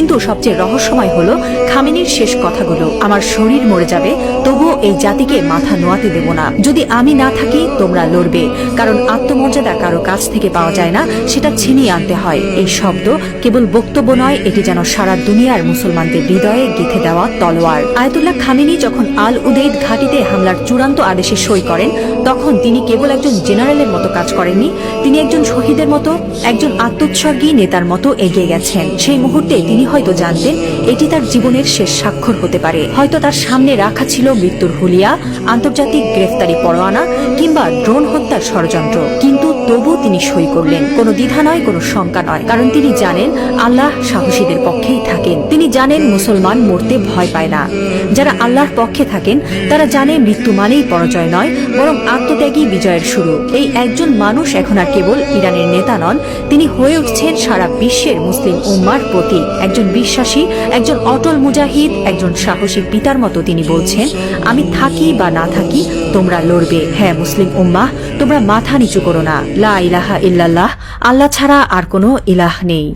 কিন্তু সবচেয়ে রহস্যময় হলো খামেনির শেষ কথাগুলো, আমার শরীর মরে যাবে তবুও এই জাতিকে মাথা নোয়াতে দেব না। যদি আমি না থাকি তোমরা লড়বে, কারণ আত্মমর্যাদা কারো কাছ থেকে পাওয়া যায় না, সেটা ছিনিয়ে আনতে হয়। এই শব্দ কেবল বক্তব্য নয়, এটি যেন সারা দুনিয়ার মুসলমানদের হৃদয়ে গেঁথে দেওয়া তলোয়ার। আয়াতুল্লাহ খামেনি যখন আল উদেইদ ঘাঁটিতে হামলার চূড়ান্ত আদেশে সই করেন, তখন তিনি কেবল একজন জেনারেলের মতো কাজ করেননি, তিনি একজন শহীদের মতো, একজন আত্মোৎসর্গী নেতার মতো এগিয়ে গেছেন। সেই মুহূর্তে তিনি হয়তো জানতেন এটি তার জীবনের শেষ স্বাক্ষর হতে পারে। হয়তো তার সামনে রাখা ছিল মৃত্যুর হুলিয়া, আন্তর্জাতিক গ্রেফতারি পরোয়ানা কিংবা ড্রোন হত্যার ষড়যন্ত্র, কিন্তু তবু তিনি সই করলেন। কোনো দ্বিধা নয়, কোনো শঙ্কা নয়, কারণ তিনি জানেন আল্লাহ সাহসীদের পক্ষেই থাকেন। তিনি জানেন মুসলমান মরতে ভয় পায় না। যারা আল্লাহর পক্ষে থাকেন তারা জানে মৃত্যু মানেই পরাজয় নয়, বরং আত্মত্যাগী বিজয়ের শুরু। এই একজন মানুষ এখন আর কেবল ইরানের নেতা নন, তিনি হয়ে উঠছেন সারা বিশ্বের মুসলিম উম্মার প্রতীক। একজন বিশ্বাসী, একজন অটল মুজাহিদ, একজন সাহসী পিতার মতো তিনি বলছেন, আমি থাকি বা না থাকি তোমরা লড়বে। হ্যাঁ মুসলিম উম্মাহ, তোমরা মাথা নিচু করো না। লা ইলাহা ইল্লাল্লাহ, আল্লাহ ছাড়া আর কোনো ইলাহ নেই।